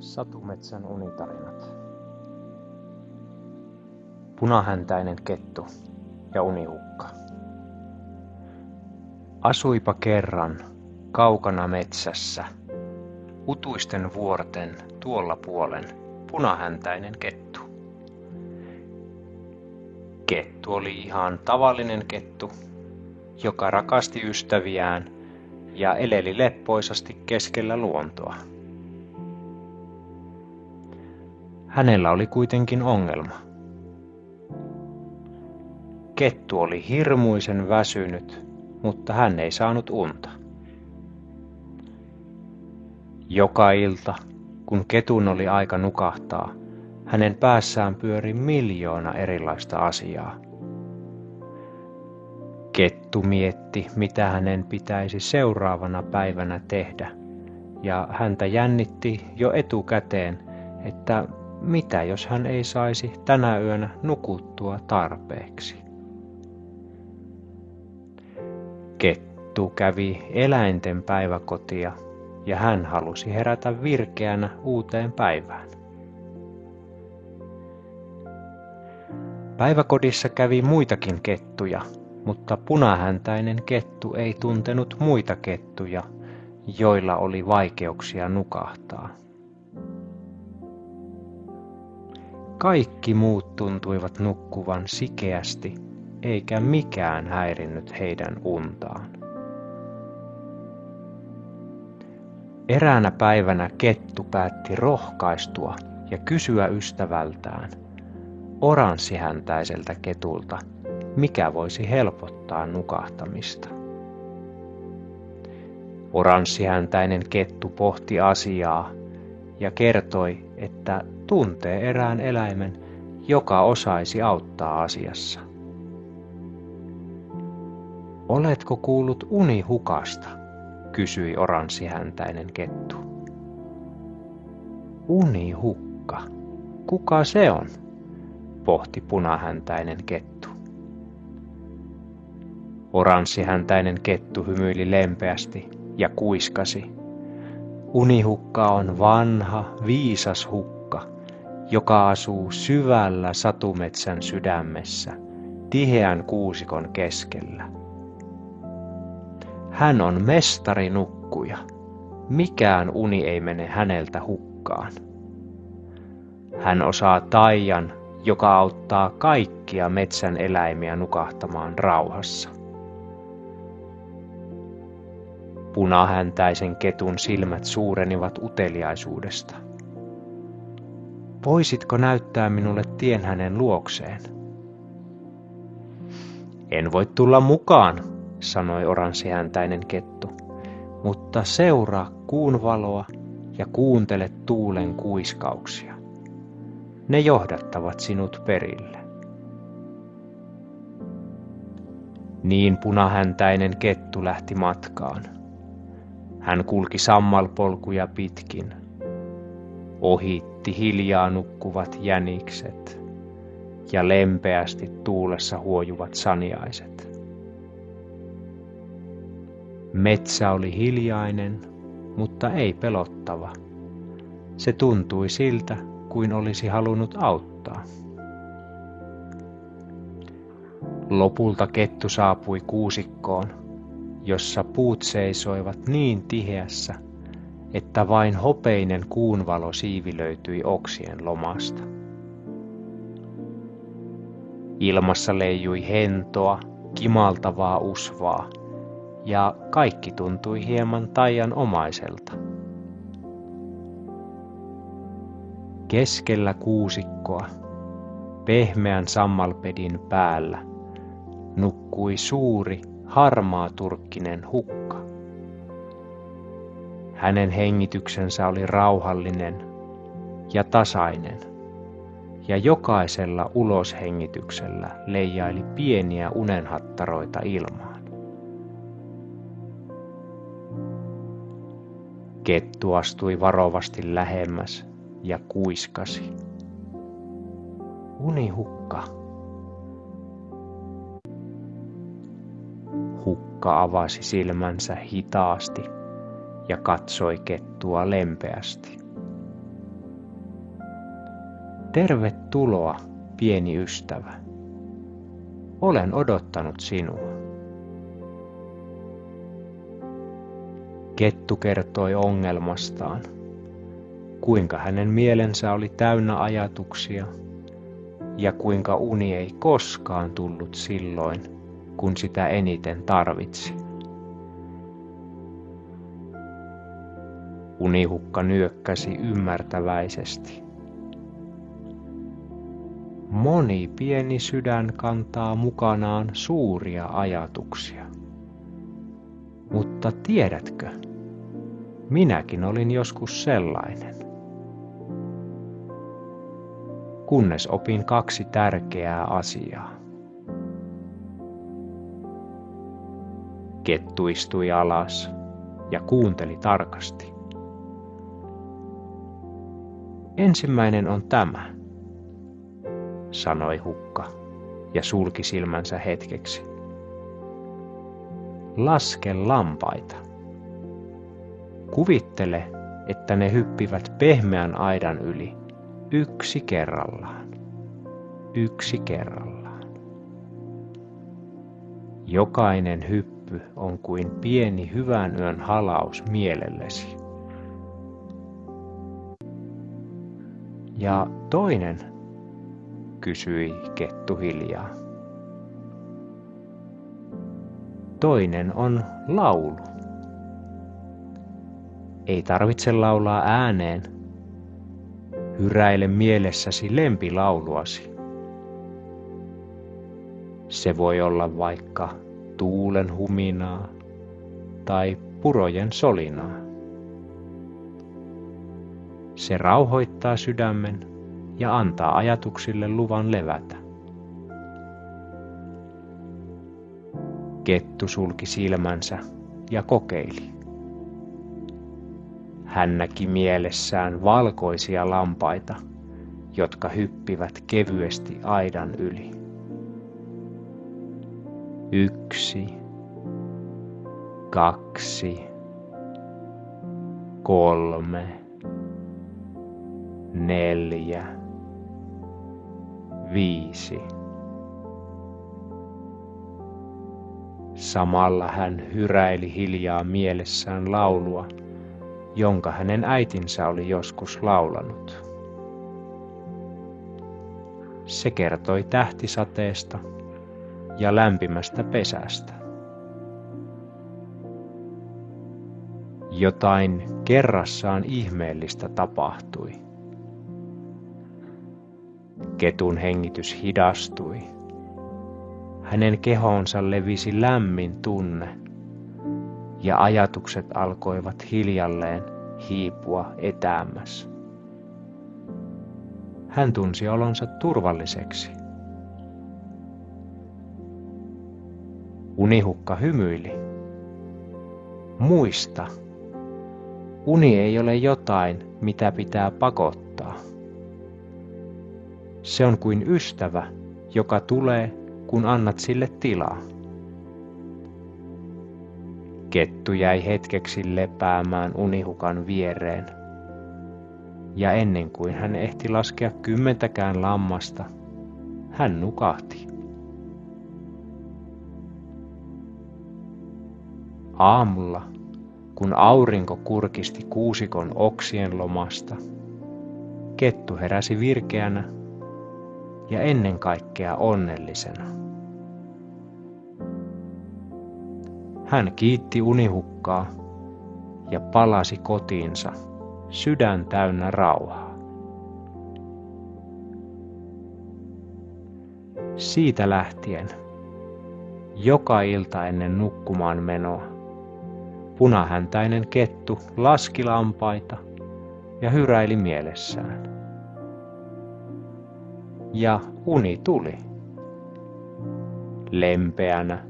Satumetsän unitarinat. Punahäntäinen kettu ja unihukka. Asuipa kerran kaukana metsässä, utuisten vuorten tuolla puolen, punahäntäinen kettu. Kettu oli ihan tavallinen kettu, joka rakasti ystäviään ja eleli leppoisasti keskellä luontoa. Hänellä oli kuitenkin ongelma. Kettu oli hirmuisen väsynyt, mutta hän ei saanut unta. Joka ilta, kun ketun oli aika nukahtaa, hänen päässään pyöri miljoona erilaista asiaa. Kettu mietti, mitä hänen pitäisi seuraavana päivänä tehdä, ja häntä jännitti jo etukäteen, että mitä jos hän ei saisi tänä yönä nukuttua tarpeeksi. Kettu kävi eläinten päiväkotia ja hän halusi herätä virkeänä uuteen päivään. Päiväkodissa kävi muitakin kettuja, mutta punahäntäinen kettu ei tuntenut muita kettuja, joilla oli vaikeuksia nukahtaa. Kaikki muut tuntuivat nukkuvan sikeästi, eikä mikään häirinnyt heidän untaan. Eräänä päivänä kettu päätti rohkaistua ja kysyä ystävältään, oranssihäntäiseltä ketulta, mikä voisi helpottaa nukahtamista. Oranssihäntäinen kettu pohti asiaa ja kertoi, että tuntee erään eläimen, joka osaisi auttaa asiassa. Oletko kuullut unihukasta? Kysyi oranssihäntäinen kettu. Unihukka? Kuka se on? Pohti punahäntäinen kettu. Oranssihäntäinen kettu hymyili lempeästi ja kuiskasi. Unihukka on vanha, viisas hukka, joka asuu syvällä satumetsän sydämessä, tiheän kuusikon keskellä. Hän on mestarinukkuja. Mikään uni ei mene häneltä hukkaan. Hän osaa taian, joka auttaa kaikkia metsän eläimiä nukahtamaan rauhassa. Punahäntäisen ketun silmät suurenivat uteliaisuudesta. Voisitko näyttää minulle tien hänen luokseen? En voi tulla mukaan, sanoi oranssihäntäinen kettu, mutta seuraa kuun valoa ja kuuntele tuulen kuiskauksia. Ne johdattavat sinut perille. Niin punahäntäinen kettu lähti matkaan. Hän kulki sammalpolkuja pitkin. Ohitti hiljaa nukkuvat jänikset ja lempeästi tuulessa huojuvat saniaiset. Metsä oli hiljainen, mutta ei pelottava. Se tuntui siltä, kuin olisi halunnut auttaa. Lopulta kettu saapui kuusikkoon, jossa puut seisoivat niin tiheässä, että vain hopeinen kuunvalo siivilöityi oksien lomasta. Ilmassa leijui hentoa, kimaltavaa usvaa, ja kaikki tuntui hieman taianomaiselta. Keskellä kuusikkoa, pehmeän sammalpedin päällä, nukkui suuri, harmaaturkkinen hukka. Hänen hengityksensä oli rauhallinen ja tasainen, ja jokaisella uloshengityksellä leijaili pieniä unenhattaroita ilmaan. Kettu astui varovasti lähemmäs ja kuiskasi. Unihukka. Hukka avasi silmänsä hitaasti ja katsoi kettua lempeästi. Tervetuloa, pieni ystävä. Olen odottanut sinua. Kettu kertoi ongelmastaan, kuinka hänen mielensä oli täynnä ajatuksia ja kuinka uni ei koskaan tullut silloin, kun sitä eniten tarvitsi. Unihukka nyökkäsi ymmärtäväisesti. Moni pieni sydän kantaa mukanaan suuria ajatuksia. Mutta tiedätkö, minäkin olin joskus sellainen. Kunnes opin 2 tärkeää asiaa. Kettu istui alas ja kuunteli tarkasti. Ensimmäinen on tämä, sanoi hukka ja sulki silmänsä hetkeksi. Laske lampaita. Kuvittele, että ne hyppivät pehmeän aidan yli, yksi kerrallaan. Yksi kerrallaan. Jokainen hyppy on kuin pieni hyvän yön halaus mielellesi. Ja toinen, kysyi kettu hiljaa. Toinen on laulu. Ei tarvitse laulaa ääneen. Hyräile mielessäsi lempilauluasi. Se voi olla vaikka tuulen huminaa tai purojen solinaa. Se rauhoittaa sydämen ja antaa ajatuksille luvan levätä. Kettu sulki silmänsä ja kokeili. Hän näki mielessään valkoisia lampaita, jotka hyppivät kevyesti aidan yli. 1, 2, 3, 4, 5. Samalla hän hyräili hiljaa mielessään laulua, jonka hänen äitinsä oli joskus laulanut. Se kertoi tähtisateesta ja lämpimästä pesästä. Jotain kerrassaan ihmeellistä tapahtui. Ketun hengitys hidastui. Hänen kehoonsa levisi lämmin tunne ja ajatukset alkoivat hiljalleen hiipua etäämmäs. Hän tunsi olonsa turvalliseksi. Unihukka hymyili. Muista, uni ei ole jotain, mitä pitää pakottaa. Se on kuin ystävä, joka tulee, kun annat sille tilaa. Kettu jäi hetkeksi lepäämään unihukan viereen, ja ennen kuin hän ehti laskea 10 lammasta, hän nukahti. Aamulla, kun aurinko kurkisti kuusikon oksien lomasta, kettu heräsi virkeänä ja ennen kaikkea onnellisena. Hän kiitti unihukkaa ja palasi kotiinsa sydän täynnä rauhaa. Siitä lähtien, joka ilta ennen nukkumaan menoa, punahäntäinen kettu laski lampaita ja hyräili mielessään. Ja uni tuli. Lempeänä,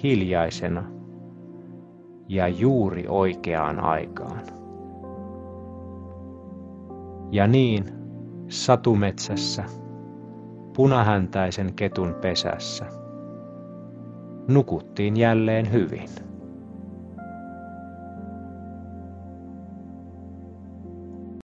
hiljaisena ja juuri oikeaan aikaan. Ja niin satumetsässä, punahäntäisen ketun pesässä, nukuttiin jälleen hyvin.